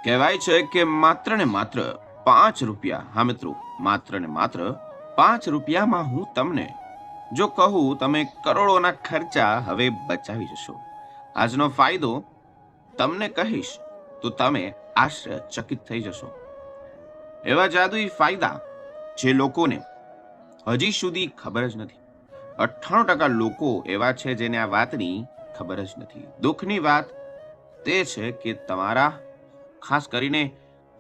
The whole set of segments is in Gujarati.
કહેવાય છે કે માત્ર ને માત્ર 5 રૂપિયા, હા મિત્રો, માત્ર ને માત્ર 5 રૂપિયામાં હું તમને જો કહું તમે કરોડોના ખર્ચા હવે બચાવી જશો. આજનો ફાયદો તમને કહીશ તો તમે આશ્ચર્યચકિત થઈ જશો. એવા જાદુઈ ફાયદા જે લોકોને હજી સુધી ખબર જ નથી. 98% લોકો એવા છે જેને આ વાતની ખબર જ નથી. દુઃખની વાત તે છે કે તમારા ખાસ કરીને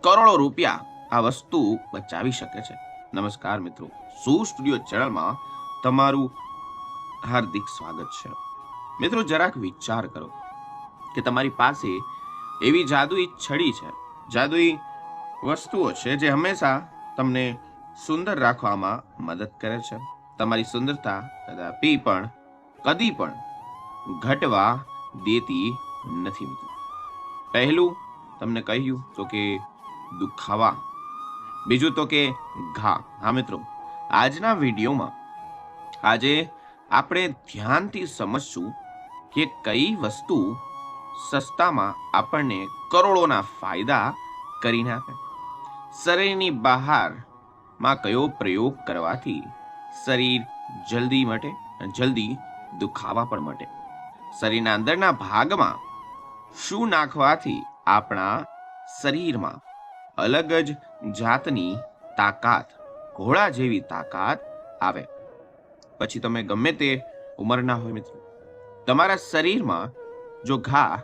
કરોડો રૂપિયા આ વસ્તુ બચાવી શકે છે. નમસ્કાર મિત્રો, શું સ્ટુડિયો ચેનલમાં તમારું હાર્દિક સ્વાગત છે. મિત્રો, જરાક વિચાર કરો કે તમારી પાસે એવી જાદુઈ છડી છે, જાદુઈ વસ્તુઓ છે જે હંમેશા તમને સુંદર રાખવામાં મદદ કરે છે. તમારી સુંદરતા કદી પણ ઘટવા દેતી નથી મિત્રો. પહેલું તમને કહ્યું તો કે દુખાવા, બીજું તો કે ઘા. હા મિત્રો, આજના વિડીયોમાં આજે આપણે ધ્યાનથી સમજશું કે કઈ વસ્તુ સસ્તામાં આપણને કરોડોના ફાયદા કરીને આપે. શરીરની બહારમાં કયો પ્રયોગ કરવાથી શરીર જલ્દી મટે, જલ્દી દુખાવા પણ મટે. શરીરના અંદરના ભાગમાં શું નાખવાથી આપણા શરીરમાં અલગ જ જાતની તાકાત, ઘોડા જેવી તાકાત આવે. પછી તમે ગમે તે ઉંમરના હોય મિત્રો, તમારા શરીરમાં જો ઘા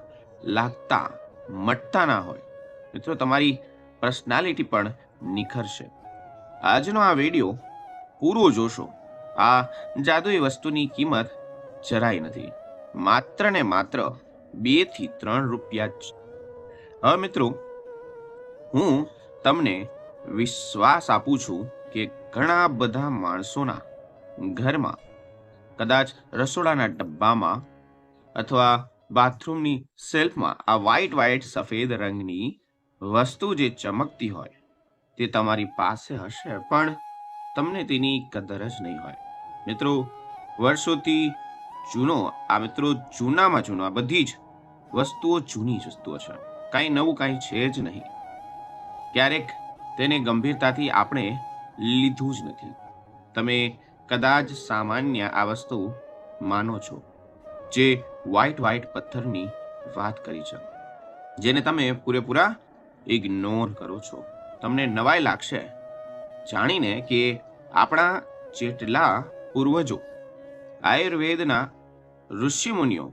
લાગતા મટતા ના હોય મિત્રો, તમારી પર્સનાલિટી પણ નિખરશે. આજનો આ વિડીયો પૂરો જોશો. આ જાદુઈ વસ્તુની કિંમત જરાય નથી, માત્ર ને માત્ર 2 થી 3 રૂપિયા જ. હવે મિત્રો, હું તમને વિશ્વાસ આપું છું કે ઘણા બધા માણસોના ઘરમાં કદાચ રસોડાના ડબ્બામાં અથવા બાથરૂમની શેલ્ફમાં આ વ્હાઈટ સફેદ રંગની વસ્તુ જે ચમકતી હોય તે તમારી પાસે હશે, પણ તમને તેની કદર જ નહીં હોય. મિત્રો, વર્ષોથી જૂનો આ મિત્રો જૂનામાં જૂનો આ બધી જ વસ્તુઓ જૂની જ વસ્તુઓ છે. કાંઈ નવું કાંઈ છે જ નહીં. ક્યારેક તેને ગંભીરતાથી આપણે લીધું જ નથી. તમે કદાચ સામાન્ય આ વસ્તુ માનો છો, જે વ્હાઈટ પથ્થરની વાત કરી છે, જેને તમે પૂરેપૂરા ઇગ્નોર કરો છો. તમને નવાઈ લાગશે જાણીને કે આપણા જેટલા પૂર્વજો આયુર્વેદના ઋષિમુનિઓ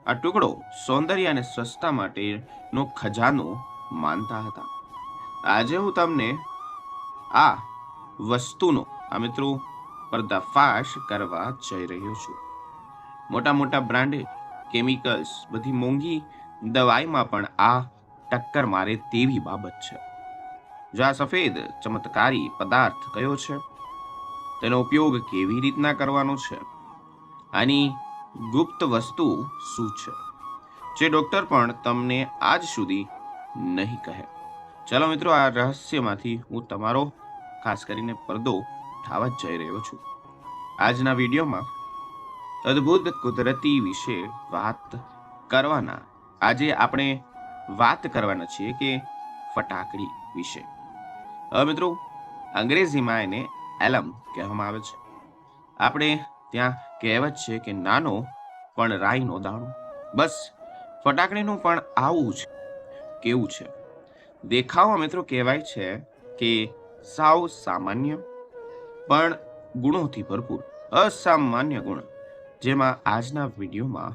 આ ટુકડો સૌંદર્ય અને સ્વચ્છતા માટેનો ખજાનો માનતા હતા. આજે હું તમને આ વસ્તુનો આ મિત્રો પર્દાફાશ કરવા જઈ રહ્યો છું. મોટા બ્રાન્ડેડ કેમિકલ્સ, બધી મોંઘી દવાઈમાં પણ આ ટક્કર મારે તેવી બાબત છે. જો આ સફેદ ચમત્કારી પદાર્થ કયો છે, તેનો ઉપયોગ કેવી રીતના કરવાનો છે, આની ગુપ્ત વસ્તુ શું છે, જે ડોક્ટર પણ તમને આજ સુધી નહીં કહે. ચલો મિત્રો, આ રહસ્યમાંથી હું તમારો ખાસ કરીને પડદો ઉઠાવવા જઈ રહ્યો છું. આજના વિડીયોમાં અદ્ભુત કુદરતી વિશે આજે આપણે વાત કરવાના છીએ કે ફટાકડી વિશે. હવે મિત્રો, અંગ્રેજીમાં એને એલમ કહેવામાં આવે છે. આપણે ત્યાં કહેવત છે કે નાનો પણ રાઈનો દાણો. બસ ફટાકડીનું પણ આવું જ કેવું છે. દેખાવમાં મિત્રો કહેવાય છે કે સાવ સામાન્ય પણ ગુણોથી ભરપૂર અસામાન્ય ગુણ, જેમાં આજના વિડીયોમાં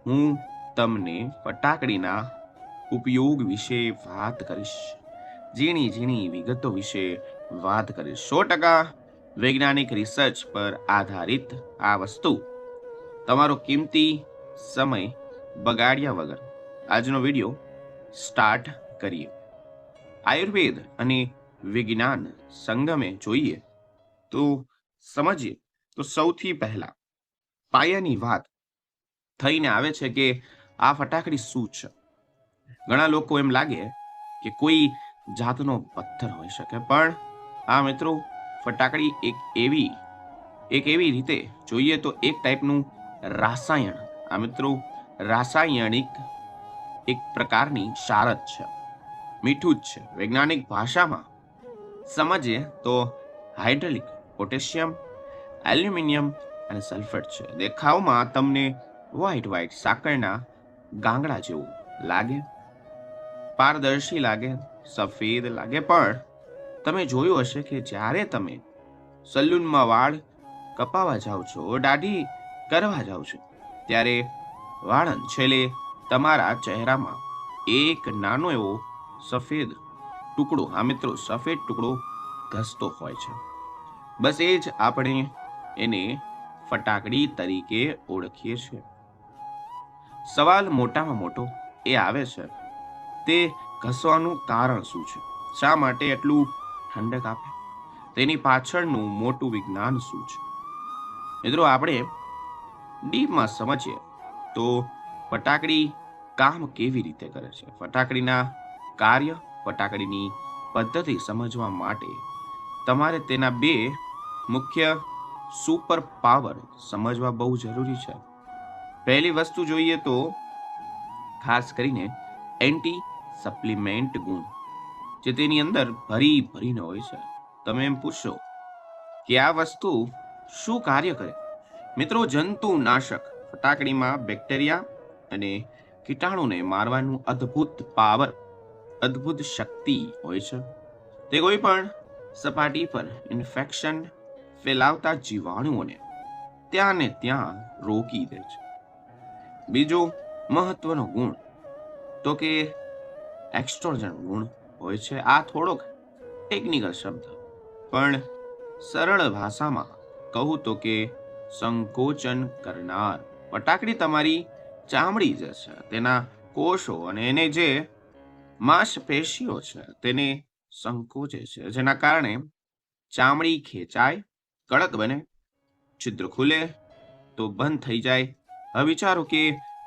હું તમને ફટાકડીના ઉપયોગ વિશે વાત કરીશ. ઝીણી વિગતો વિશે વાત કરીશ. 100% વૈજ્ઞાનિક રિસર્ચ પર આધારિત આ વસ્તુ. તમારો કિંમતી સમય બગાડ્યા વગર આજનો વિડીયો સ્ટાર્ટ કરીએ. આયુર્વેદ અને વિજ્ઞાન સંગમે જોઈએ તો સમજીએ તો સૌથી પહેલા પાયાની વાત થઈને આવે છે કે આ ફટાકડી શું છે. ઘણા લોકો એમ લાગે કે કોઈ જાતનો પથ્થર હોઈ શકે, પણ આ મિત્રો ફટાકડી એક એવી રીતે જોઈએ તો એક ટાઈપનું રાસાયણ, આ મિત્રો રાસાયણિક એક પ્રકારની શારદ છે. મીઠું જ છે. વૈજ્ઞાનિક ભાષામાં સમજીએ તો હાઇડ્રોલિક પોટેશિયમ, એલ્યુમિનિયમ અને સલ્ફેટ છે. દેખાવમાં તમને વ્હાઈટ વ્હાઈટ સાકરના ગાંગડા જેવું લાગે, પારદર્શી લાગે, સફેદ લાગે, પણ તમે જોયું હશે કે જ્યારે તમે સલૂનમાં વાળ કપાવા જાઓ છો, દાઢી કરવા જાઓ છો, ત્યારે વાળંદ છેલ્લે તમારા ચહેરામાં એક નાનો એવો સફેદ ટુકડો, હા મિત્રો, સફેદ ટુકડો ઘસતો હોય છે. બસ એ જ આપણે એને ફટાકડી તરીકે ઓળખીએ છીએ. સવાલ મોટામાં મોટો એ આવે છે, તે ઘસવાનું કારણ શું છે? શા માટે એટલું ઠંડક આપે? તેની પાછળનું મોટું વિજ્ઞાન શું છે? મિત્રો, આપણે ડીપમાં સમજીએ તો ફટાકડી કામ કેવી રીતે કરે છે, ફટાકડીના કાર્ય, ફટાકડીની પદ્ધતિ સમજવા માટે તમારે તેના બે મુખ્ય સુપર પાવર સમજવા બહુ જરૂરી છે. પહેલી વસ્તુ જોઈએ તો ખાસ કરીને એન્ટી સપ્લિમેન્ટ ગુણ, જે તેની અંદર ભરીને હોય છે. તમે એમ પૂછશો કે આ વસ્તુ શું કાર્ય કરે? મિત્રો, જંતુનાશક. ફટાકડીમાં બેક્ટેરિયા અને કીટાણુને મારવાનું અદ્ભુત પાવર, અદ્ભુત શક્તિ હોય છે. તે કોઈ પણ સપાટી પર ઇન્ફેક્શન ફેલાવતા જીવાણુઓને ત્યાં ને ત્યાં રોકી દે છે. બીજો મહત્વનો ગુણ તો કે એક્સ્ટ્રોજન ગુણ હોય છે. આ થોડોક ટેકનિકલ શબ્દ, પણ સરળ ભાષામાં કહું તો કે સંકોચન કરનાર. ફટાકડી તમારી ચામડી જે છે, તેના કોષો અને એને જે માંસપેશીઓ છે તેને સંકોચે છે, જેના કારણે ચામડી ખેંચાય, કડક બને, છિદ્ર ખુલે તો બંધ થઈ જાય. હવે વિચારો કે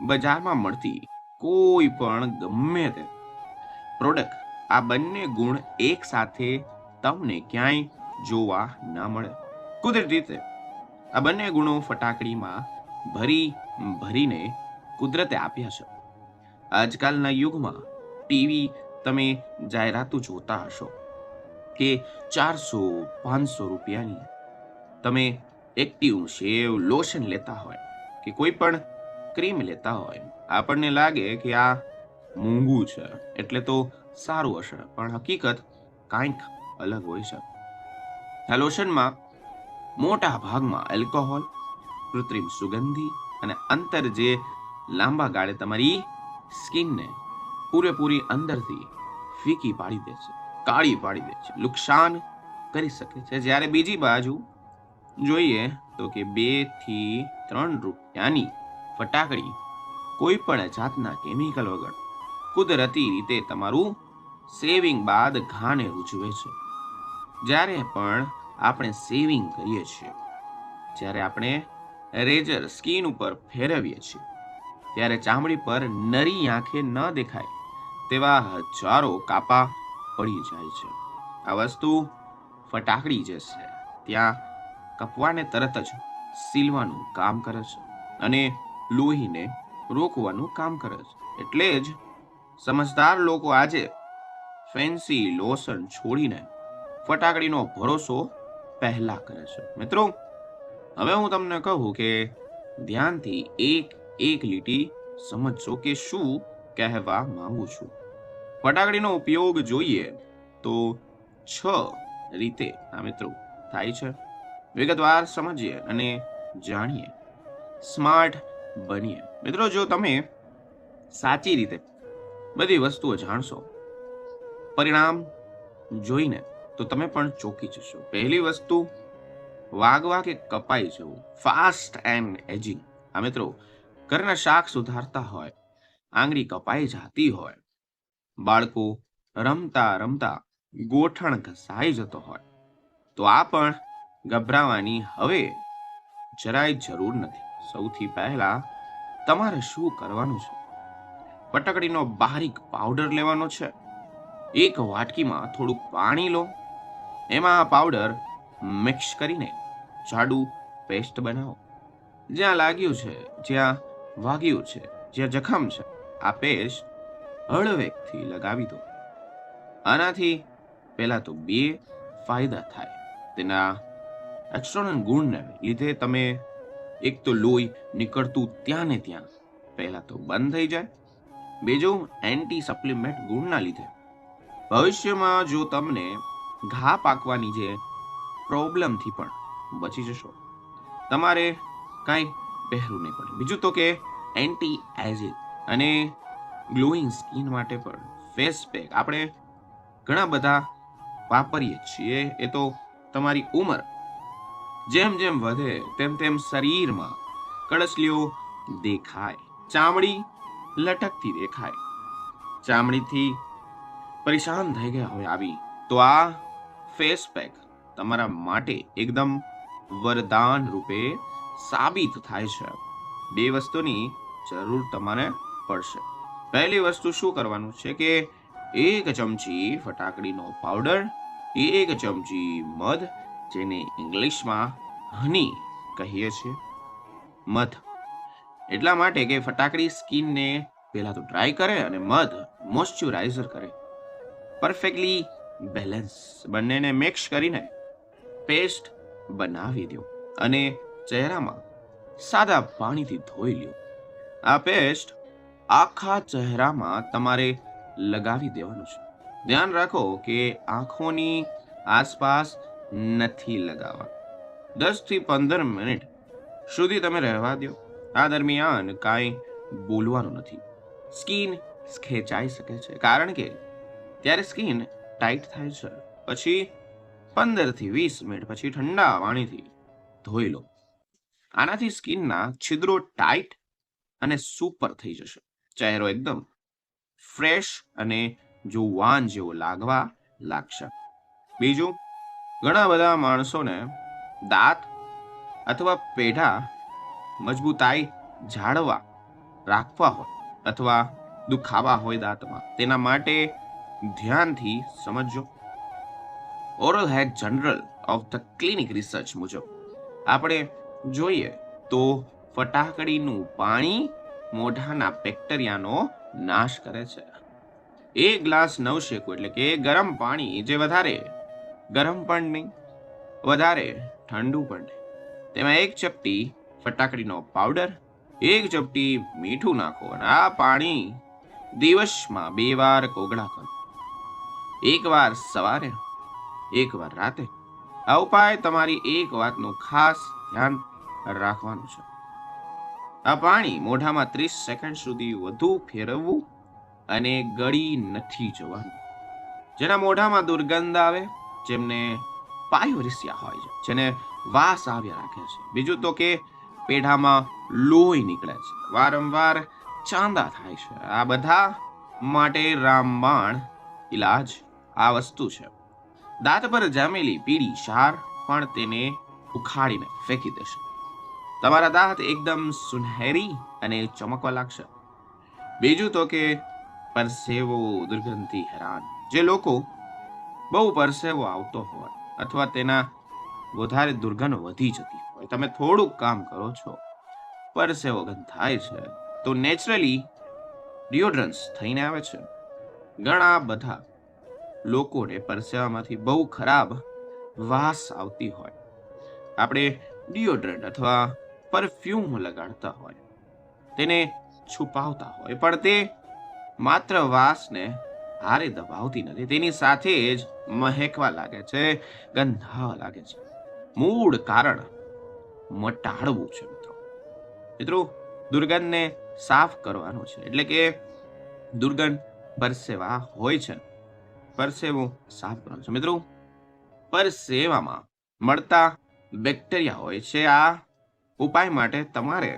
બજારમાં મળતી કોઈ પણ ગમે તે પ્રોડક્ટ, આ બંને ગુણ એક સાથે તમને ક્યાંય જોવા ના મળે. કુદરતી રીતે આ બંને ગુણો ફટાકડીમાં ભરીને કુદરતે આપ્યા છે. આજકાલના યુગમાં ટીવી તમે જાહેરાતો જોતા હશો કે 400-500 રૂપિયાની તમે એક્ટિવ શેવ લોશન લેતા હોય કે કોઈ પણ ક્રીમ લેતા હોય, આપણને લાગે કે આ મોંઘું છે એટલે તો સારું હશે, પણ હકીકત કાંઈક અલગ હોય છે. આ લોશનમાં મોટા ભાગમાં એલ્કોહોલ, કૃત્રિમ સુગંધી અને અંતર જે લાંબા ગાળે તમારી સ્કિનને પૂરેપૂરી અંદરથી ફીકી પાડી દે છે, કાળી પાડી દે છે, નુકસાન કરી શકે છે. જ્યારે બીજી બાજુ જોઈએ તો કે 2 થી 3 રૂપિયાની ફટાકડી કોઈ પણ જાતના કેમિકલ વગર કુદરતી રીતે તમારું સેવિંગ બાદ ઘાને રૂજવે છે. જ્યારે પણ આપણે સેવિંગ કરીએ છીએ, જ્યારે આપણે રેઝર સ્કિન ઉપર ફેરવીએ છીએ, ત્યારે ચામડી પર નરી આંખે ન દેખાય તેવા હજારો કાપા પડી જાય છે. આ વસ્તુ ફટાકડી જે છે ત્યાં કપવાને તરત જ સીલવાનું કામ કરે છે અને લોહીને રોકવાનું કામ કરે છે. એટલે જ સમજદાર લોકો આજે ફેન્સી લોશન છોડીને ફટાકડીનો ભરોસો પહેલા કરે છે. મિત્રો, હવે હું તમને કહું કે ધ્યાનથી એક લીટી સમજજો કે શું કહેવા માંગુ છું. ફટાકડીનો ઉપયોગ જોઈએ તો 6 રીતે આ મિત્રો થાય છે. વિગતવાર સમજીએ અને જાણીએ, સ્માર્ટ બનીએ. મિત્રો, જો તમે સાચી રીતે બધી વસ્તુઓ જાણશો, પરિણામ જોઈને તો તમે પણ ચોંકી જશો. પહેલી વસ્તુ, વાગવા કે કપાઈ જવું, ફાસ્ટ એન્ડ એજિંગ. આ મિત્રો, ઘરના શાક સુધારતા હોય, આંગળી કપાઈ જતી હોય, બાળકો રમતા રમતા ગોઠણ ઘસાઈ જતો હોય, તો આ પણ ગભરાવાની હવે જરાય જરૂર નથી. સૌથી પહેલા તમારે શું કરવાનું છે? ફટાકડીનો બારીક પાવડર લેવાનો છે. એક વાટકીમાં થોડું પાણી લો, એમાં પાવડર મિક્સ કરીને જાડું પેસ્ટ બનાવો. જ્યાં લાગ્યું છે, જ્યાં વાગ્યું છે, જ્યાં જખમ છે, આ પેસ્ટ હળવેકથી લગાવી દો. આનાથી પહેલા તો બે ફાયદા થાય. તેના એક્સ્ટર્નલ ગુણને લીધે તમે એક તો લોહી નીકળતું ત્યાં ને ત્યાં પહેલા તો બંધ થઈ જાય. બીજું એન્ટી સપ્લિમેન્ટ ગુણના લીધે ભવિષ્યમાં જો તમને ઘા પાકવાની જે પ્રોબ્લેમથી પણ બચી જશો. તમારે કાંઈ પહેરવું નહીં પડે. બીજું તો કે એન્ટી એજિંગ અને ગ્લોઈંગ સ્કિન માટે પણ ફેસ પેક આપણે ઘણા બધા વાપરીએ છીએ. એ તો તમારી ઉંમર જેમ જેમ વધે તેમ તેમ શરીરમાં કળસલીઓ દેખાય, ચામડી લટકતી દેખાય, ચામડીથી પરેશાન થઈ ગયા હોય આવી, તો આ ફેસ પેક તમારા માટે એકદમ વરદાન રૂપે સાબિત થાય છે. બે વસ્તુની જરૂર તમારે પડશે. પહેલી વસ્તુ શું કરવાનું છે કે 1 ચમચી ફટાકડીનો પાવડર, 1 ચમચી મધ, જેને ઇંગ્લિશમાં હની કહીએ છીએ. મધ એટલા માટે કે ફટાકડી સ્કિનને પહેલા તો ડ્રાય કરે અને મધ મોઇશ્ચરાઇઝર કરે. પરફેક્ટલી બેલેન્સ બંનેને મિક્સ કરીને પેસ્ટ બનાવી દો અને ચહેરામાં સાદા પાણીથી ધોઈ લો. આ પેસ્ટ આખા ચહેરામાં તમારે લગાવી દેવાનું છે. ધ્યાન રાખો કે આંખોની આસપાસ નથી લગાવવા. 10 થી 15 મિનિટ સુધી તમે રહેવા દો. આ દરમિયાન કાંઈ બોલવાનું નથી. સ્કિન ખેંચાઈ શકે છે કારણ કે ત્યારે સ્કિન ટાઈટ થાય છે. પછી 15 થી 20 મિનિટ પછી ઠંડા પાણીથી ધોઈ લો. આનાથી સ્કિનના છિદ્રો ટાઈટ અને સુપર થઈ જશે. ચહેરો એકદમ ફ્રેશ અને જુવાન જેવો લાગવા લાગશે. બીજું, ઘણા બધા માણસોને દાંત અથવા પેઢા મજબૂતાઈ જાળવા રાખવા હોય અથવા દુખાવા હોય દાંતમાં, તેના માટે ધ્યાનથી સમજો. Oral health general of the clinic research મુજબ આપણે જોઈએ તો ફટાકડીનું પાણી મોઢાના બેક્ટેરિયાનો નાશ કરે છે. 1 ગ્લાસ નવશેકું એટલે કે ગરમ પાણી, જે વધારે ગરમ પણ નહીં, વધારે ઠંડુ પણ નહીં, તેમાં 1 ચપટી ફટાકડીનો પાવડર, 1 ચપટી મીઠું નાખો અને આ પાણી દિવસમાં 2 વાર કોગળા કરો. 1 વાર સવારે, 1 વાર રાતે. આ ઉપાય તમારી એક વાતનું ખાસ ધ્યાન રાખવાનું છે. આ પાણી મોઢામાં 30 સેકન્ડ સુધી વધુ ફેરવવું અને ગળી નથી જવાનું. જેના મોઢામાં દુર્ગંધ આવે, જેમને પાયોરિસિયા હોય છે, જેને વાસ આવ્યા રાખે છે. બીજું તો કે પેઢામાં લોહી નીકળે છે, વારંવાર ચાંદા થાય છે, આ બધા માટે રામબાણ ઈલાજ આ વસ્તુ છે. દાંત પર જામેલી પીળી શાર પણ તેને ઉખાડીને ફેંકી દેશે. તમારા દાંત એકદમ સુનહેરી અને ચમકવા લાગશે. બીજું તો કે પરસેવો દુર્ગંધથી હેરાન, જે લોકો બહુ પરસેવો આવતો હોય અથવા તેના વધારે દુર્ગંધ વધી જતી હોય, તમે થોડુંક કામ કરો છો, પરસેવો ગંધ થાય છે, તો નેચરલી ડિયોડ્રન્સ થઈને આવે છે. ઘણા બધા લોકોને પરસેવામાંથી બહુ ખરાબ વાસ આવતી હોય, આપણે ડિયોડ્રન્ટ અથવા પરફ્યુમ લગાડતા હોય, તેને છુપાવતા હોય, પણ તે માત્ર વાસને હારે દબાવતી નથી, તેની સાથે જ મહેકવા લાગે છે, ગંધાવા લાગે છે. મૂળ કારણ મટાડવું છે મિત્રો. દુર્ગંધને સાફ કરવાનું છે, એટલે કે દુર્ગંધ પરસેવા હોય છે, પરસેવો સાફ કરવાનો છે. મિત્રો, પરસેવામાં મળતા બેક્ટેરિયા હોય છે. આ ઉપાય માટે તમારે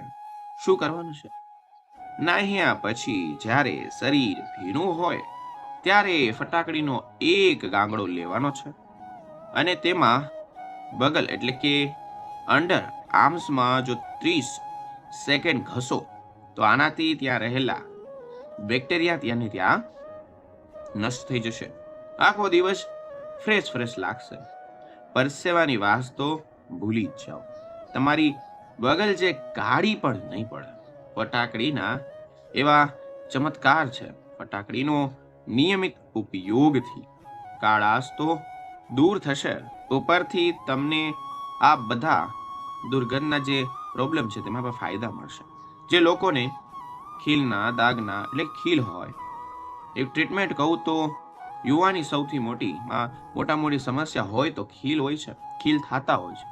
શું કરવાનું છે? નાહ્યા પછી જ્યારે શરીર ભીનું હોય ત્યારે ફટાકડીનો 1 ગાંગડો લેવાનો છે અને તેમાં બગલ એટલે કે અંડર આર્મ્સમાં જો 30 સેકન્ડ ઘસો, તો આનાથી ત્યાં રહેલા બેક્ટેરિયા ત્યાંને ત્યાં નષ્ટ થઈ જશે. આખો દિવસ ફ્રેશ લાગશે. પરસેવાની વાસ તો ભૂલી જ જાઓ. તમારી બગલ જે કાળી પણ નહીં પડે. ફટાકડીના એવા ચમત્કાર છે. ફટાકડીનો નિયમિત ઉપયોગથી કાળાશ તો દૂર થશે, ઉપરથી તમને આ બધા દુર્ગંધના જે પ્રોબ્લેમ છે તેમાં પણ ફાયદા મળશે. જે લોકોને ખીલના દાગના એટલે ખીલ હોય, એક ટ્રીટમેન્ટ કહું તો યુવાની સૌથી મોટી સમસ્યા હોય તો ખીલ હોય છે. ખીલ થતા હોય છે,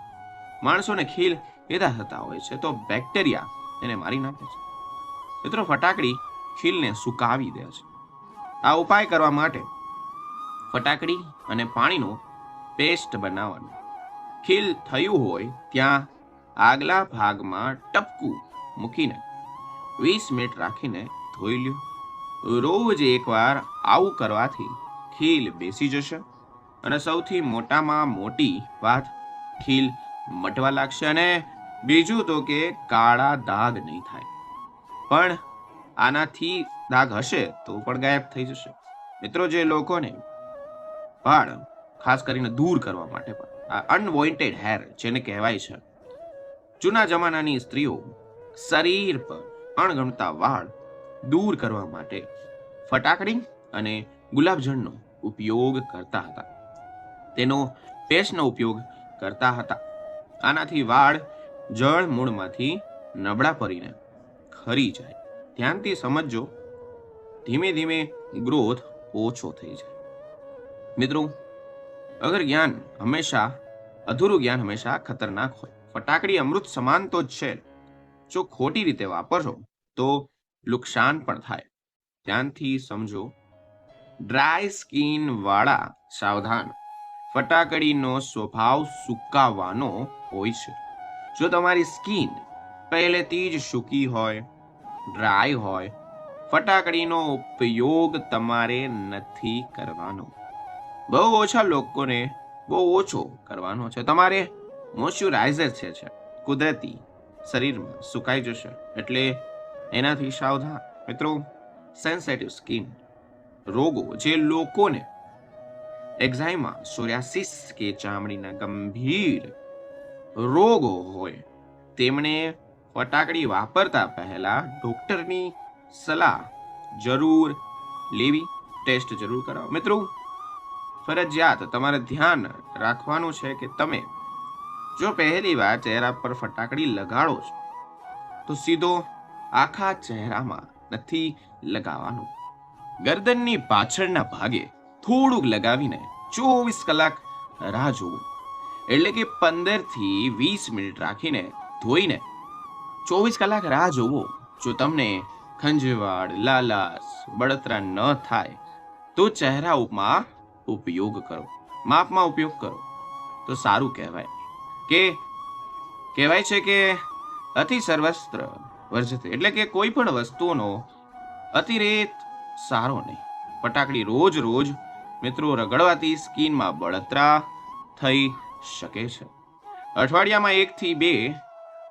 માણસોને ખીલ પેદા થતા હોય છે, તો બેક્ટેરિયા એને મારી નાખે છે. મિત્રો, ફટાકડી ખીલને સુકાવી દે છે. આ ઉપાય કરવા માટે ફટાકડી અને પાણીનો પેસ્ટ બનાવવાનો. ખીલ થયું હોય ત્યાં આગલા ભાગમાં ટપકું મૂકીને 20 મિનિટ રાખીને ધોઈ લ્યો. રોજ એકવાર આવું કરવાથી ખીલ બેસી જશે અને સૌથી મોટામાં મોટી વાત, ખીલ મટવા લાગશે. અને બીજું તો કે કાળા દાગ નહીં થાય, પણ આનાથી દાગ હશે તો પણ ગાયબ થઈ જશે. મિત્રો, જે લોકોને વાળ ખાસ કરીને દૂર કરવા માટે પણ આ અનવોન્ટેડ હેર જેને કહેવાય છે, જૂના જમાનાની સ્ત્રીઓ શરીર પર અણગમતા વાળ દૂર કરવા માટે ફટાકડી અને ગુલાબજળનો ઉપયોગ કરતા હતા. તેનો પેસ્ટનો ઉપયોગ કરતા હતા. આનાથી વાળ જળ મૂળમાંથી નબળા પડીને ખરી જાય. ધ્યાનથી સમજજો, ધીમે ધીમે ગ્રોથ ઓછો થઈ જાય. મિત્રો, અધૂરું જ્ઞાન હંમેશા ખતરનાક હોય. ફટાકડી અમૃત સમાન તો જ છે, જો ખોટી રીતે વાપરશો તો નુકસાન પણ થાય. ધ્યાનથી સમજો. ડ્રાય સ્કિન વાળા સાવધાન. ફટાકડીનો સ્વભાવ સુકાવાનો હોય છે. જો તમારી સ્કિન પહેલેથી જ સૂકી હોય, ડ્રાય હોય, ફટાકડીનો ઉપયોગ તમારે નથી કરવાનો. બહુ ઓછા લોકોને બહુ ઓછો કરવાનો છે. તમારે મોઇશ્ચરાઇઝર છે કુદરતી શરીરમાં સુકાઈ જશે, એટલે એનાથી સાવધાન. મિત્રો, સેન્સિટિવ સ્કિન રોગો, જે લોકોને એક્ઝાઇમા, સોરિયાસિસ કે ચામડીના ગંભીર રોગો હોય, તેમણે ફટાકડી વાપરતા પહેલા ડોક્ટરની સલાહ જરૂર લેવી, ટેસ્ટ જરૂર કરાવો. મિત્રો, ફરજિયાત તમારે ધ્યાન રાખવાનું છે કે તમે જો પહેલી વાર ચહેરા પર ફટાકડી લગાડો છો તો સીધો આખા ચહેરામાં નથી લગાવવાનું. ગરદનની પાછળના ભાગે થોડુંક લગાવીને 24 કલાક રાહ જોવું. એટલે કે 15 થી 20 મિનિટ રાખીને ધોઈને 24 કલાક રાહ જોવો. જો તમને ખંજવાળ, લાલાશ, બળતરા ન થાય તો ચહેરા ઉપમાં ઉપયોગ કરો, માપમાં ઉપયોગ કરો તો સારું કહેવાય. કહેવાય છે કે અતિ સર્વસ્ત્ર વર્જતે, એટલે કે કોઈ પણ વસ્તુનો અતિરેક સારો નહીં. ફટાકડી રોજ મિત્રો રગડવાથી સ્કિનમાં બળતરા થઈ શકે છે. અઠવાડિયામાં 1 થી 2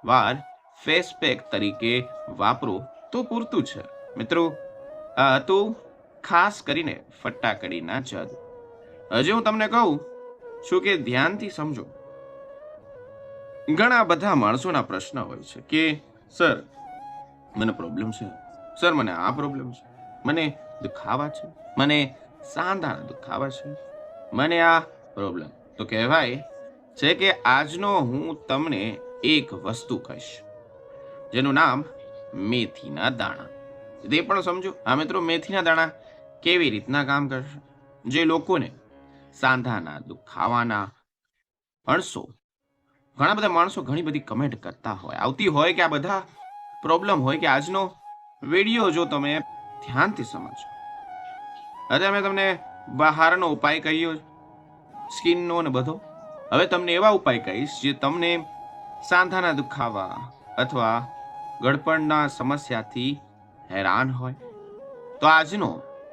વાર ફેસ પેક તરીકે વાપરો તો પૂરતું છે. મિત્રો, આ હતું ખાસ કરીને ફટાકડીના જાદુ. હજી હું તમને કહું છું કે ધ્યાનથી સમજો. ઘણા બધા માણસોના પ્રશ્ન હોય છે કે સર, મને પ્રોબ્લેમ છે, સર મને આ પ્રોબ્લેમ છે, મને દુખાવા છે, મને સાંધાના દુખાવા છે, મને આ પ્રોબ્લેમ. તો કહેવાય છે કે આજનો હું તમને એક વસ્તુ કહીશ જેનું નામ મેથીના દાણા. તે પણ સમજો. આ મિત્રો, મેથીના દાણા કેવી રીતના કામ કરશે? જે લોકોને સાંધાના દુખાવાના ઘણા બધા માણસો ઘણી બધી કમેન્ટ કરતા આવતી હોય કે આ બધા પ્રોબ્લેમ હોય કે આજનો વિડીયો જો તમે ધ્યાનથી સમજો. હવે અમે તમને બહારનો ઉપાય કહ્યો, સ્કિનનો ને બધો. હવે તમને એવા ઉપાય કહીશ જે તમને સાંધાના દુખાવા અથવા ગળપણના સમસ્યાથી હેરાન હોય તો આજનો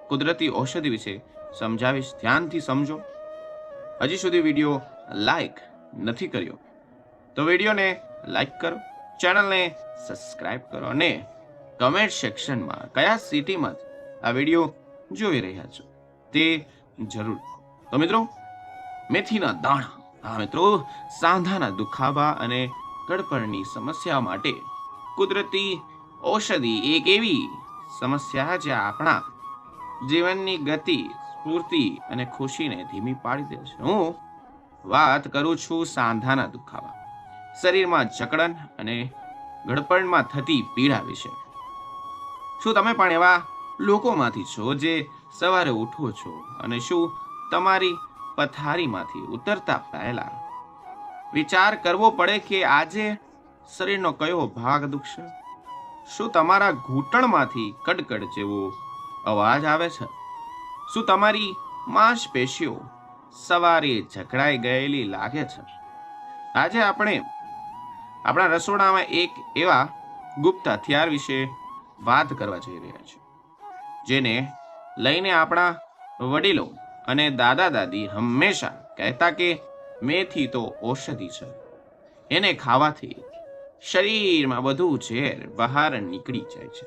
કુદરતી ઔષધિ વિશે સમજાવીશ. ધ્યાનથી સમજો. હજી સુધી વિડીયો લાઈક નથી કર્યો તો વિડીયોને લાઈક કરો, ચેનલને સબસ્ક્રાઇબ કરો અને કમેન્ટ સેક્શનમાં કયા સિટીમાં આ વિડીયો જોઈ રહ્યા છો તે જરૂર. તો મિત્રો, મેથીના દાણા, હા મિત્રો, સાંધાના દુખાવા અને ગળપણની સમસ્યા માટે કુદરતી ઔષધિ. એક એવી સમસ્યા જે આપણા જીવનની ગતિ સ્ફૂર્તિ અને ખુશીને ધીમી પાડી દે છે. હું વાત કરું છું સાંધાના દુખાવા, શરીરમાં જકડન અને ગળપણમાં થતી પીડા વિશે. શું તમે પણ એવા લોકોમાંથી છો જે સવારે ઉઠો છો અને શું તમારી પથારીમાંથી ઉતરતા પહેલા વિચાર કરવો પડે કે આજે શરીરનો કયો ભાગ દુખશે? શું તમારા ઘૂંટણમાંથી કડકડ જેવો અવાજ આવે છે? શું તમારી માંસપેશીઓ સવારે જકડાઈ ગયેલી લાગે છે? આજે આપણે આપણા રસોડામાં એક એવા ગુપ્ત હથિયાર વિશે વાત કરવા જઈ રહ્યા છીએ, જેને લઈને આપણા વડીલો અને દાદા દાદી હંમેશા કહેતા કે મેથી તો ઔષધિ છે, એને ખાવાથી શરીરમાં બધું ઝેર બહાર નીકળી જાય છે.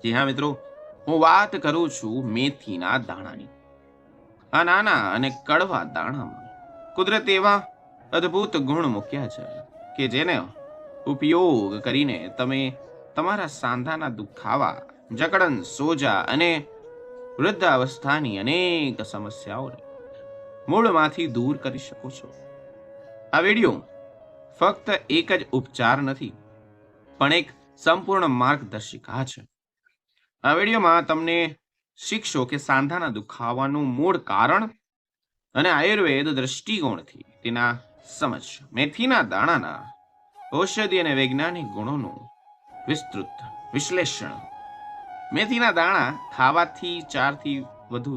જી હા મિત્રો, હું વાત કરું છું મેથીના દાણાની. આ નાના અને કડવા દાણામાં કુદરતે એવા અદ્ભુત ગુણ મૂક્યા છે કે જેને ઉપયોગ કરીને તમે તમારા સાંધાના દુખાવા, જકડન, સોજા અને વૃદ્ધાવસ્થાની અનેક સમસ્યાઓને મૂળમાંથી દૂર કરી શકો છો. આ વિડીયો ફક્ત એક જ ઉપચાર નથી, પણ એક સંપૂર્ણ માર્ગદર્શિકા છે. આ વિડીયોમાં તમને શીખશો કે સાંધાના દુખાવાનું મૂળ કારણ અને આયુર્વેદ દ્રષ્ટિકોણથી તેના સમજ, મેથીના દાણાના ઔષધિ અને વૈજ્ઞાનિક ગુણોનું વિસ્તૃત વિશ્લેષણ. મેથીના દાણા ખાવાથી 4 થી વધુ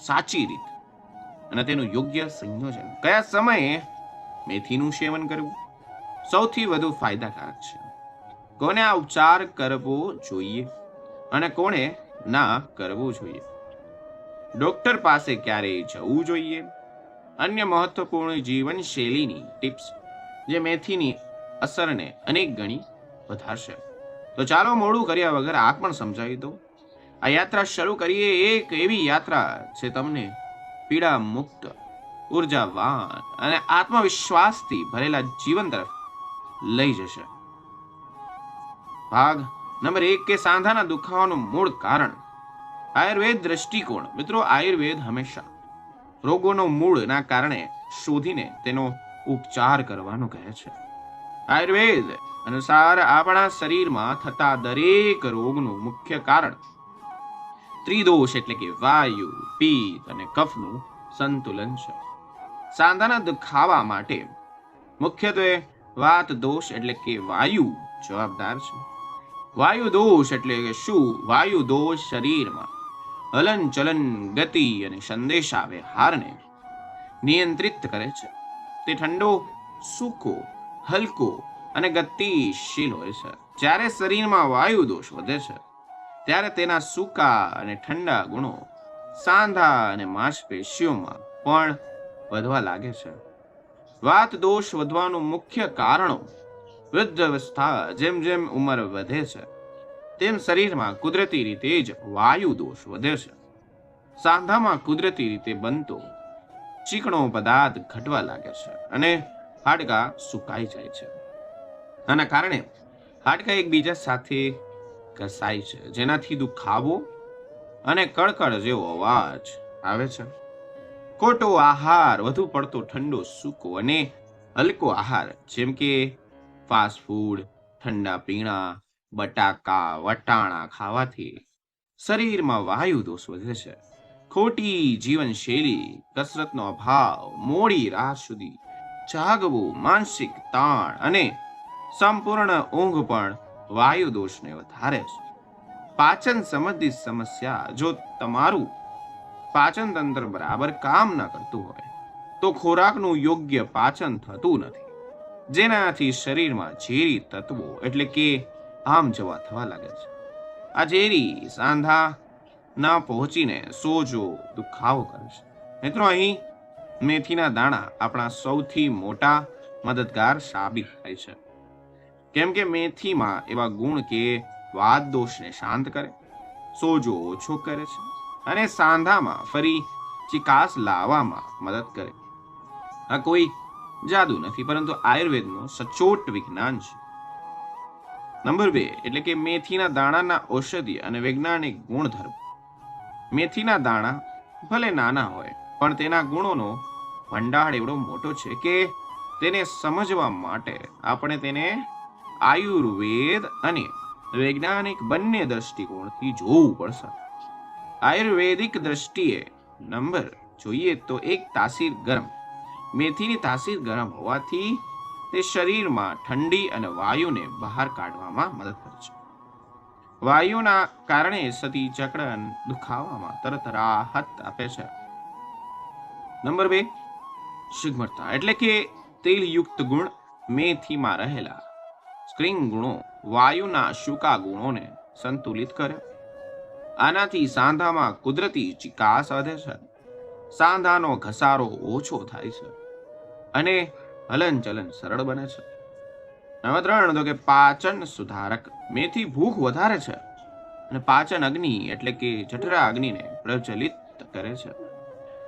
સાચી રીત અને તેનું યોગ્ય સંયોજન, કયા સમયે મેથીનું સેવન કરવું સૌથી વધુ ફાયદાકારક છે, કોને આ ઉપચાર કરવો જોઈએ અને કોને ના કરવું જોઈએ, ડોક્ટર પાસે ક્યારે જવું જોઈએ, અન્ય મહત્વપૂર્ણ જીવનશૈલીની ટિપ્સ જે મેથીની અસરને અનેક ગણી વધારશે. તો ચાલો મોડું કર્યા વગર આ પણ સમજાવી દો. આ યાત્રા શરૂ કરીએ, એક એવી યાત્રા જે તમને પીડા મુક્ત, ઉર્જાવાન અને આત્મવિશ્વાસથી ભરેલા જીવન તરફ લઈ જશે. ભાગ નંબર 1 કે સાંધાના દુખાવાનું મૂળ કારણ, આયુર્વેદ દ્રષ્ટિકોણ. મિત્રો, આયુર્વેદ હંમેશા રોગોનો મૂળના કારણે શોધીને તેનો ઉપચાર કરવાનું કહે છે. આયુર્વેદ અનુસાર આપણા શરીરમાં થતા દરેક રોગનું મુખ્ય કારણ ત્રિદોષ એટલે કે વાયુ, પિત્ત અને કફનું સંતુલન છે. સાંધાના દુખાવા માટે મુખ્યત્વે વાત દોષ એટલે કે વાયુ જવાબદાર છે. વાયુ દોષ એટલે કે શું? વાયુ દોષ શરીરમાં હલન ચલન, ગતિ અને સંદેશા વ્યવહારને નિયંત્રિત કરે છે. તે ઠંડો, સૂકો, હલકો અને ગતિશીલ હોય છે. જ્યારે શરીરમાં વાયુ દોષ વધે છે ત્યારે તેના સૂકા અને ઠંડા ગુણો સાંધા અને માંસપેશીઓમાં પણ વધવા લાગે છે. વાત દોષ વધવાનું મુખ્ય કારણો, વૃદ્ધાવસ્થા, જેમ જેમ ઉંમર વધે છે તેમ શરીરમાં કુદરતી રીતે જ વાયુ દોષ વધે છે. સાંધામાં કુદરતી રીતે બનતો ચીકણો પદાર્થ ઘટવા લાગે છે અને હાડકાં સુકાઈ જાય છે. આના કારણે હાડકાં એકબીજા સાથે ઘસાય છે, જેનાથી દુખાવો અને કડકડ જેવો અવાજ આવે છે. ખોટો આહાર, વધુ પડતો ઠંડો, સૂકો અને હલકો આહાર જેમ કે ફાસ્ટ ફૂડ, ઠંડા પીણા, બટાકા, વટાણા ખાવાથી શરીરમાં વાયુ દોષ વધે છે. ખોટી જીવનશૈલી, કસરતનો અભાવ, મોડી રાત સુધી જાગવું, માનસિક તાણ અને સંપૂર્ણ ઊંઘ પણ વાયુ દોષને વધારે છે. પાચન સંબંધિત સમસ્યા, જો તમારું પાચન તંત્ર બરાબર કામ ન કરતું હોય તો ખોરાકનું યોગ્ય પાચન થતું નથી, જેનાથી શરીરમાં ઝેરી તત્વો એટલે કે આમ જવા થવા લાગે છે. આ ઝેરી સાંધા ના પહોંચીને સોજો, દુખાવો કરે છે. મિત્રો, અહીં મેથીના દાણા આપણા સૌથી મોટા મદદગાર સાબિત થાય છે, કેમ કે મેથીમાં એવા ગુણ કે વાત દોષને શાંત કરે, સોજો ઓછો કરે છે અને સાંધામાં ફરી ચિકાસ લાવવામાં મદદ કરે. આ કોઈ જાદુ નથી, પરંતુ આયુર્વેદનું સચોટ વિજ્ઞાન છે. નંબર 2 એટલે કે મેથીના દાણાના ઔષધીય અને વૈજ્ઞાનિક ગુણધર્મ. મેથીના દાણા ભલે નાના હોય પણ તેના ગુણોનો ભંડાર એવડો મોટો છે કે તેને સમજવા માટે આપણે તેને આયુર્વેદ અને વૈજ્ઞાનિક બંને દ્રષ્ટિકોણથી જોવું પડશે. આયુર્વેદિક દ્રષ્ટિએ નંબર જોઈએ તો એક તાસીર ગરમ. મેથીની તાસીર ગરમ હોવાથી તે શરીરમાં ઠંડી અને વાયુને બહાર કાઢવામાં મદદ કરે છે. વાયુના કારણે સતી ચક્ર દુખાવામાં તરત રાહત આપે છે. નંબર 2, શિગ્મરતા એટલે કે તેલયુક્ત ગુણ. મેથીમાં રહેલા સ્ક્રિંગ ગુણો વાયુના શુકા ગુણોને સંતુલિત કરે. આનાથી સાંધામાં કુદરતી ચિકાસ વધે છે, સાંધાનો ઘસારો ઓછો થાય છે અને હલનચલન સરળ બને છે. નંબર 3 તો કે પાચન સુધારક. મેથી ભૂખ વધારે છે અને પાચન અગ્નિ એટલે કે જઠરા અગ્નિને પ્રજ્વલિત કરે છે.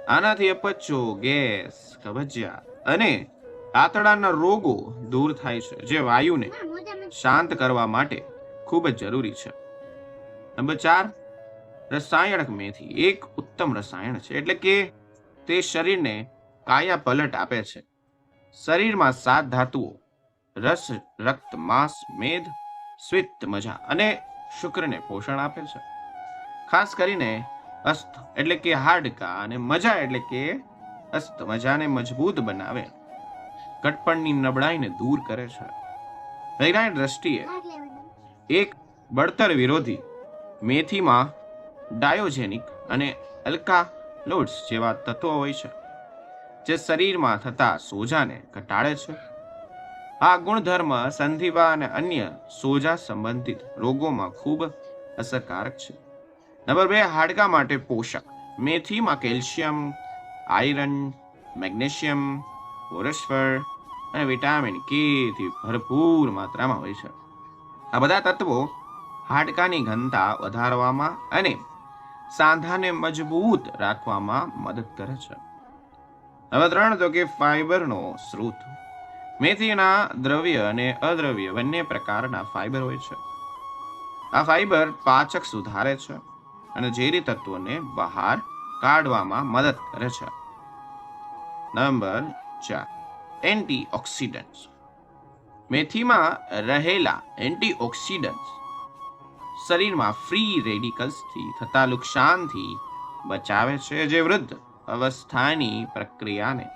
આનાથી અપચો, ગેસ, કબજિયાત અને આંતરડાના રોગો દૂર થાય છે, જે વાયુને શાંત કરવા માટે ખૂબ જ જરૂરી છે. નંબર 4, રસાયણક. મેથી એક ઉત્તમ રસાયણ છે, એટલે કે તે શરીરને કાયા પલટ આપે છે. શરીરમાં 7 ધાતુઓ રસ, રક્ત, માંસ, મેદ, સ્વિત, મજા અને શુક્રને પોષણ આપે છે. ખાસ કરીને અસ્થ એટલે કે હાડકા અને મજા એટલે કે અસ્થ મજાને મજબૂત બનાવે, કટપણની નબળાઈને દૂર કરે છે. વૈજ્ઞાનિક દ્રષ્ટિએ એક બળતર વિરોધી. મેથીમાં ડાયોજેનિક અને અલ્કાલોઇડ્સ જેવા તત્વો હોય છે, જે શરીરમાં થતા સોજાને ઘટાડે છે. આ ગુણધર્મ સંધિવા અને અન્ય સોજા સંબંધિત રોગોમાં ખૂબ અસરકારક છે. નંબર 2, હાડકા માટે પોષક. મેથીમાં કેલ્શિયમ, આયરન, મેગ્નેશિયમ, ફોસ્ફરસ અને વિટામિન કે થી ભરપૂર માત્રામાં હોય છે. આ બધા તત્વો હાડકાની ઘનતા વધારવામાં અને સાંધાને મજબૂત રાખવામાં મદદ કરે છે. નંબર 3 તો કે ફાઈબરનો સ્ત્રોત. મેથીના દ્રવ્ય અને અદ્રવ્ય બંને પ્રકારના ફાઈબર હોય છે. આ ફાઈબર પાચક સુધારે છે અને ઝેરી તત્વોને બહાર કાઢવામાં મદદ કરે છે. Number 4, antioxidants. મેથીમાં રહેલા એન્ટીઓક્સિડન્ટ્સ શરીરમાં ફ્રી રેડિકલ્સથી થતા નુકસાનથી બચાવે છે, જે વૃદ્ધ અવસ્થાની પ્રક્રિયાને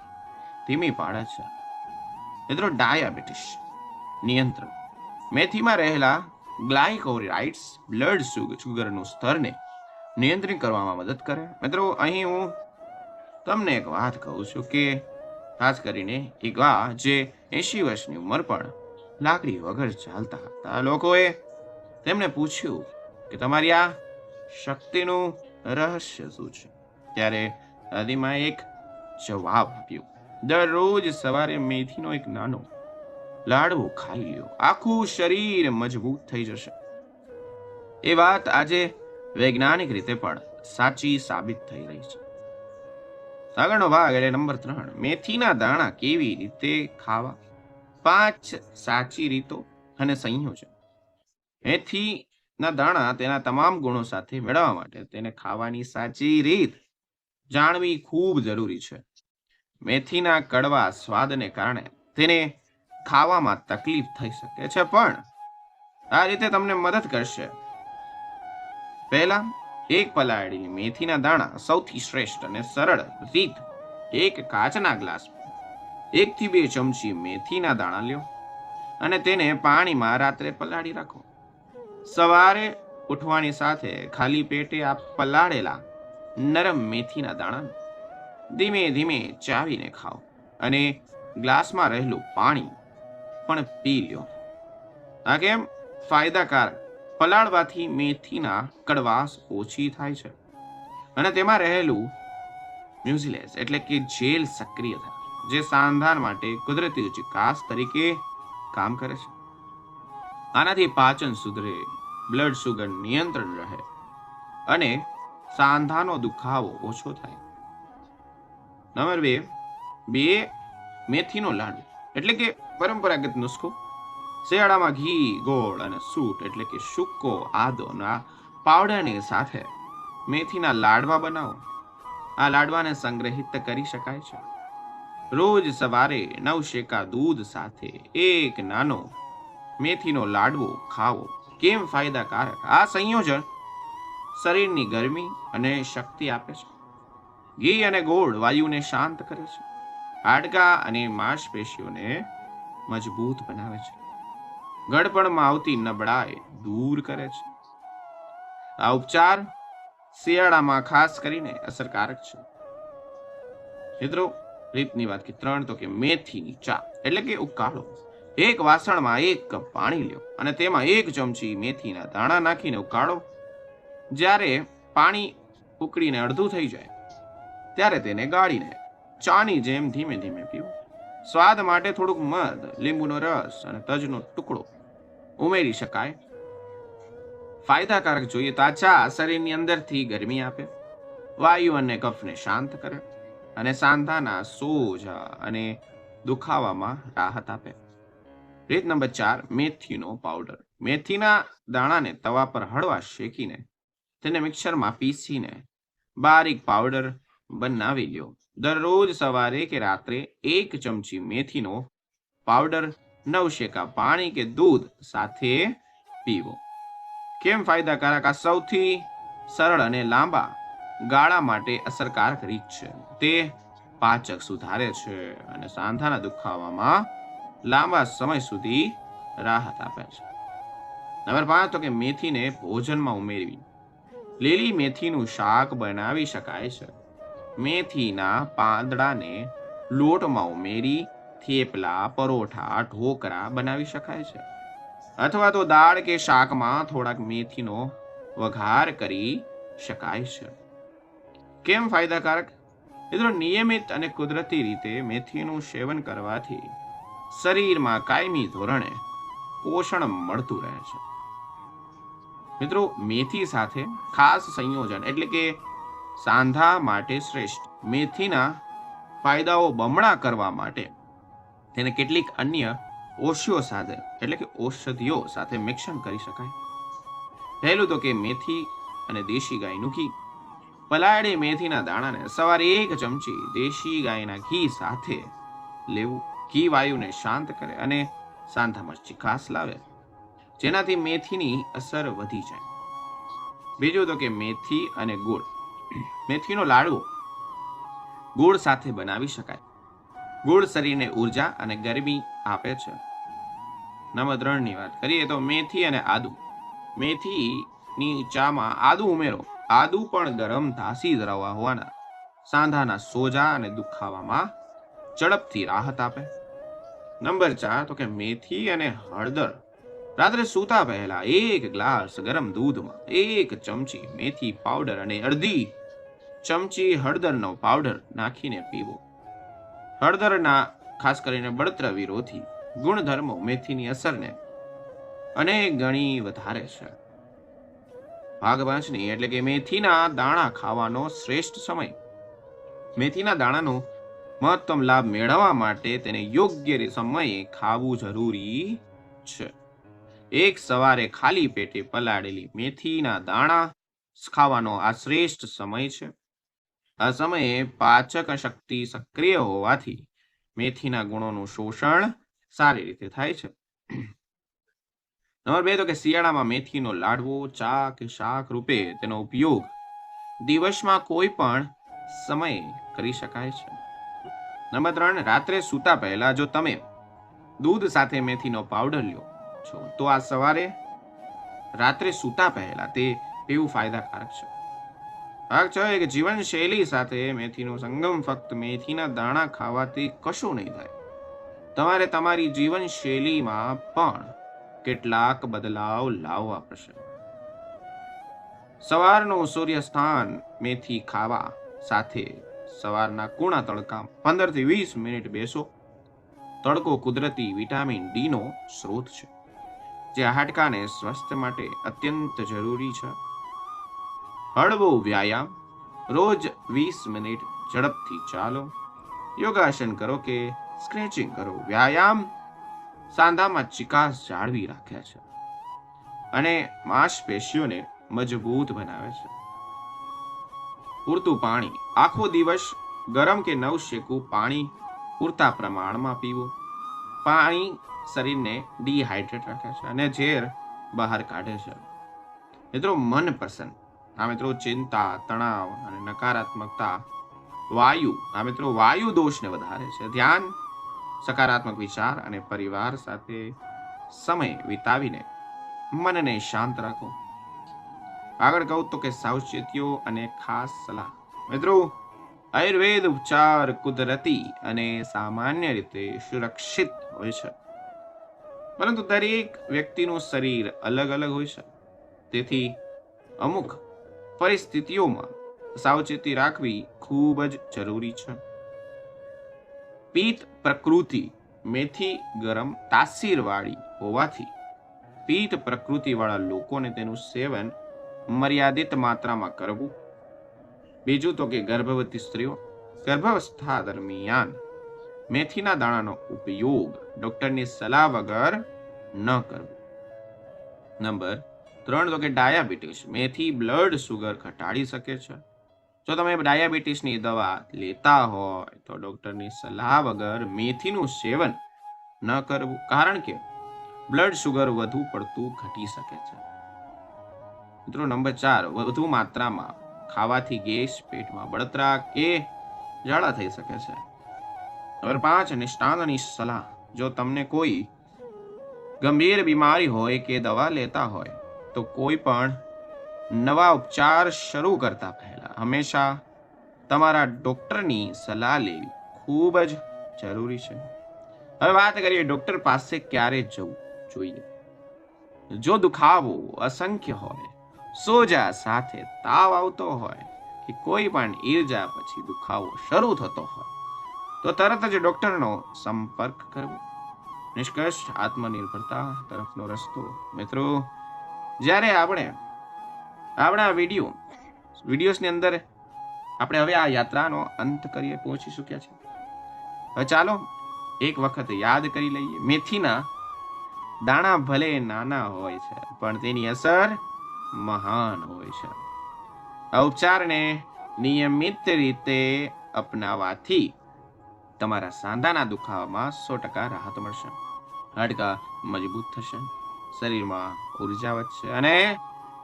ધીમી પાડે છે. મિત્રો, ડાયાબિટીસ નિયંત્રણ. મેથીમાં રહેલા ગ્લાયકોરાઇડ્સ બ્લડ શુગરનું સ્તરને નિયંત્રિત કરવામાં મદદ કરે. મિત્રો, અહીં હું તમને એક વાત કહું છું કે ખાસ કરીને એક જે 80 વર્ષની ઉંમર પણ લાકડી વગર ચાલતા હતા, લોકોએ તેમને પૂછ્યું કે તમારી આ શક્તિનું રહસ્ય શું છે? ત્યારે દાદીમાએ એક જવાબ આપ્યો, દરરોજ સવારે મેથીનો એક નાનો લાડવો ખાઈ લ્યો, આખું શરીર મજબૂત થઈ જશે. એ વાત આજે વૈજ્ઞાનિક રીતે પણ સાચી સાબિત થઈ રહી છે. આગળનો ભાગ એટલે નંબર 3, મેથીના દાણા કેવી રીતે ખાવા. 5 સાચી રીતો અને સંયોજન. મેથીના દાણા તેના તમામ ગુણો સાથે મેળવવા માટે તેને ખાવાની સાચી રીત જાણવી ખૂબ જરૂરી છે. મેથીના કડવા સ્વાદને કારણે તેને ખાવામાં તકલીફ થઈ શકે છે, પણ આ રીતે તમને મદદ કરશે. પહેલા, એક પલાળેલી મેથીના દાણા. સૌથી શ્રેષ્ઠ અને સરળ રીત, એક કાચના ગ્લાસમાં 1 થી 2 ચમચી મેથીના દાણા લ્યો અને તેને પાણીમાં રાત્રે પલાળી રાખો. સવારે ઉઠવાની સાથે ખાલી પેટે આ પલાળેલા નરમ મેથીના દાણા ધીમે ધીમે ચાવીને ખાઓ અને ગ્લાસમાં રહેલું પાણી પણ પી લ્યો. આ કેમ ફાયદાકારક? પલાળવાથી મેથીના કડવાશ ઓછી થાય છે અને તેમાં રહેલું મ્યુસિલેસ એટલે કે જેલ સક્રિય થાય, જે સાંધા માટે કુદરતી ચિકાસ તરીકે કામ કરે છે. આનાથી પાચન સુધરે, બ્લડ શુગર નિયંત્રણ રહે અને સાંધાનો દુખાવો ઓછો થાય. નંબર 2, મેથીનો લાડુ એટલે કે પરંપરાગત નુસ્ખો. શિયાળામાં ઘી, ગોળ અને સૂટ એટલે કે સૂકો આદોના પાવડરની સાથે મેથીના લાડવા બનાવો. આ લાડવાને સંગ્રહિત કરી શકાય છે. રોજ સવારે નવશેકા દૂધ સાથે એક નાનો મેથીનો લાડવો ખાવો. કેમ ફાયદાકારક? આ સંયોજન શરીરની ગરમી અને શક્તિ આપે છે. ઘી અને ગોળ વાયુને શાંત કરે છે. હાડકાં અને માંસપેશીઓને મજબૂત બનાવે છે. ગળપણમાં આવતી નબળાઈ દૂર કરે છે. આ ઉપચાર શિયાળામાં ખાસ કરીને અસરકારક છે. મિત્રો, રીતની વાત કે 3 તો કે મેથીની ચા એટલે કે ઉકાળો. એક વાસણમાં 1 કપ પાણી લ્યો અને તેમાં 1 ચમચી મેથીના દાણા નાખીને ઉકાળો. જ્યારે પાણી ઉકળીને અડધું થઈ જાય ત્યારે તેને ગાળીને ચાની જેમ ધીમે ધીમે પીવું. સ્વાદ માટે થોડુંક મધ, લીંબુનો રસ અને તજનો ટુકડો ઉમેરી શકાય. ફાયદાકારક જોઈએ તો આ ચા શરીરની અંદરથી ગરમી આપે, વાયુ અને કફને શાંત કરે અને સાંધાના સોજા અને દુખાવામાં રાહત આપે. રીત નંબર 4, મેથીનો પાવડર. મેથીના દાણાને તવા પર હળવા શેકીને તેને મિક્સરમાં પીસીને બારીક પાવડર બનાવી લ્યો. દરરોજ સવારે કે રાત્રે 1 ચમચી મેથીનો પાવડર નવશેકા પાણી કે દૂધ સાથે પીવો. કેમ ફાયદાકારક? આ સૌથી સરળ અને લાંબા ગાળા માટે અસરકારક રીત છે. તે પાચક સુધારે છે અને સાંધાના દુખાવામાં લાંબા સમય સુધી રાહત આપે છે. નંબર 5 તો કે મેથીને ભોજનમાં ઉમેરવી. લીલી મેથીનું શાક બનાવી શકાય છે. મેથીના પાંદડાને લોટમાં ઉમેરી થેપલા, પરોઠા, ઢોકળા બનાવી શકાય છે. અથવા તો દાળ કે શાકમાં થોડાક મેથીનો વઘાર કરી શકાય છે. કેમ ફાયદાકારક? મિત્રો, નિયમિત અને કુદરતી રીતે મેથીનું સેવન કરવાથી શરીરમાં કાયમી ધોરણે પોષણ મળતું રહે છે. મિત્રો, મેથી સાથે ખાસ સંયોજન એટલે કે સાંધા માટે શ્રેષ્ઠ. મેથીના ફાયદાઓ બમણા કરવા માટે તેને કેટલીક અન્ય ઔષધિઓ સાથે મિશ્રણ કરી શકાય. પહેલું તો કે મેથી અને દેશી ગાયનું ઘી. પલાળેલી મેથીના દાણાને સવારે 1 ચમચી દેશી ગાયના ઘી સાથે લેવું. ઘી વાયુને શાંત કરે અને સાંધામાં ચિકાસ લાવે, જેનાથી મેથીની અસર વધી જાય. બીજું તો કે મેથી અને ગોળ. મેથીનો લાડવો ગોળ સાથે બનાવી શકાય. ગોળ શરીરને ઉર્જા અને ગરમી આપે છે. નંબર 3 ની વાત કરીએ તો મેથી અને આદુ. મેથીની ચામાં આદુ ઉમેરો. આદુ પણ ગરમ ધાસી દ્રવ હોવાના સાંધાના સોજા અને દુખાવામાં ઝડપથી રાહત આપે. નંબર 4 તો કે મેથી અને હળદર. રાત્રે સૂતા પહેલા 1 ગ્લાસ ગરમ દૂધમાં 1 ચમચી મેથી પાવડર અને અડધી ચમચી હળદરનો પાવડર નાખીને પીવો. હળદરના ખાસ કરીને બળતરા વિરોધી ગુણધર્મો મેથીની અસરને અનેક ગણી વધારે છે. ભાગ 5 એટલે કે મેથીના દાણા ખાવાનો શ્રેષ્ઠ સમય. મેથીના દાણાનો મહત્તમ લાભ મેળવવા માટે તેને યોગ્ય સમયે ખાવું જરૂરી છે. એક સવારે ખાલી પેટે પલાળેલી મેથીના દાણા ખાવાનો આ શ્રેષ્ઠ સમય છે. આ સમયે પાચક શક્તિ સક્રિય હોવાથી મેથીના ગુણોનું શોષણ સારી રીતે થાય છે. નંબર 2 તો કે શિયાળામાં મેથીનો લાડવો, ચા કે શાક રૂપે તેનો ઉપયોગ દિવસમાં કોઈ પણ સમયે કરી શકાય છે. નંબર 3, રાત્રે સૂતા પહેલા જો તમે દૂધ સાથે મેથીનો પાવડર લ્યો છો તો આ સવારે રાત્રે સૂતા પહેલા તે પીવું ફાયદાકારક છે. ભાગ 6 કે જીવનશૈલી સાથે મેથીનો સંગમ. ફક્ત મેથીના દાણા ખાવાથી કશું નહીં થાય. તમારે તમારી જીવનશૈલીમાં પણ કેટલાક બદલાવ લાવવા પડશે. સવારનું સૂર્યસ્થાન મેથી ખાવા સાથે સવારના કુણા તડકા 15 થી 20 મિનિટ બેસો. તડકો કુદરતી વિટામિન ડી નો સ્ત્રોત છે, જે હાડકાને સ્વાસ્થ્ય માટે અત્યંત જરૂરી છે. હળવો વ્યાયામ. રોજ 20 મિનિટ ઝડપથી ચાલો, યોગાસન કરો કે સ્ટ્રેચિંગ કરો. વ્યાયામ સાંધામાં ચિકાસ જાળવી રાખે છે અને માંસપેશીઓને મજબૂત બનાવે છે. પૂરતું પાણી, આખો દિવસ ગરમ કે નવ શેકું પાણી પૂરતા પ્રમાણમાં પીવું. પાણી શરીરને ડિહાઇડ્રેટ રાખે છે અને ઝેર બહાર કાઢે છે. મિત્રો મન પ્રસન્ન, આ મિત્રો ચિંતા, તણાવ અને નકારાત્મકતા વાયુ દોષને વધારે છે. ધ્યાન, સકારાત્મક વિચાર અને પરિવાર સાથે સમય વિતાવીને મનને શાંત રાખો. આગળ કહું તો કે સાવચેતીઓ અને ખાસ સલાહ. મિત્રો આયુર્વેદ ઉપચાર કુદરતી અને સામાન્ય રીતે સુરક્ષિત હોય છે, પરંતુ દરેક વ્યક્તિનું શરીર અલગ અલગ હોય છે. તેથી અમુક પરિસ્થિતિઓમાં સાવચેતી રાખવી ખૂબ જ જરૂરી છે. પિત્ત પ્રકૃતિ, મેથી ગરમ તાસીરવાળી હોવાથી પિત્ત પ્રકૃતિવાળા લોકોને તેનું સેવન મર્યાદિત માત્રામાં કરવું. બીજું તો કે ગર્ભવતી સ્ત્રીઓ ગર્ભાવસ્થા દરમિયાન મેથીના દાણાનો ઉપયોગ ડોક્ટરની સલાહ વગર ન કરવો. નંબર 3 તો કે ડાયાબિટીસ. મેથી બ્લડ સુગર ઘટાડી શકે છે. જો તમે ડાયાબિટીસની દવા લેતા હોય તો ડોક્ટરની સલાહ વગર મેથીનું સેવન ન કરવું, કારણ કે બ્લડ સુગર વધુ પડતું ઘટી શકે છે. મિત્રો નંબર 4, વધુ માત્રામાં ખાવાથી ગેસ, પેટમાં બળતરા કે ઝાડા થઈ શકે છે. નંબર 5, નિષ્ણાતની સલાહ. જો તમને કોઈ ગંભીર બીમારી હોય કે દવા લેતા હોય તો કોઈ પણ નવા ઉપચાર શરૂ કરતા પહેલા હંમેશા તમારા ડોક્ટરની સલાહ લેવી ખૂબ જ જરૂરી છે. હવે વાત કરીએ ડોક્ટર પાસે ક્યારે જવું જોઈએ. જો દુખાવો અસંખ્ય હોય, સોજા સાથે તાવ આવતો હોય કે કોઈ પણ ઈજા પછી દુખાવો શરૂ થતો હોય તો તરત જ ડોક્ટરનો સંપર્ક કરવો. નિષ્કર્ષ, આત્મનિર્ભરતા તરફનો રસ્તો. મિત્રો જ્યારે આપણે આપણા વિડીયોઝની અંદર આપણે હવે આ યાત્રાનો અંત કરીએ પહોંચી ચૂક્યા છે. હવે ચાલો એક વખત યાદ કરી લઈએ. મેથીના દાણા ભલે નાના હોય છે પણ તેની અસર મહાન હોય છે. આ ઉપચારને નિયમિત રીતે અપનાવવાથી તમારા સાંધાના દુખાવામાં 100% રાહત મળશે. હાડકાં મજબૂત થશે, શરીરમાં ઉર્જા વધશે અને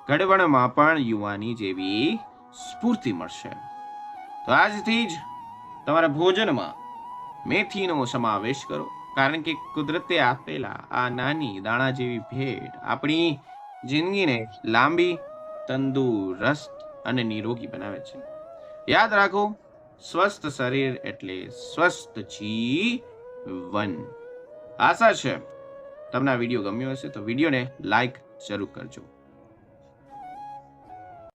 ગડબડમાં પણ યુવાની જેવી સ્ફૂર્તિ મળશે. તો આજથી જ તમારા ભોજનમાં મેથીનો સમાવેશ કરો, કારણ કે કુદરતે આપેલા આ નાની દાણા જેવી ભેટ આપણી જિંદગીને લાંબી, તંદુરસ્ત અને નિરોગી બનાવે છે. યાદ રાખો, સ્વસ્થ શરીર એટલે સ્વસ્થ જીવન. આશા છે તમને આ વિડીયો ગમ્યો હશે તો વિડીયોને લાઈક જરૂર કરજો.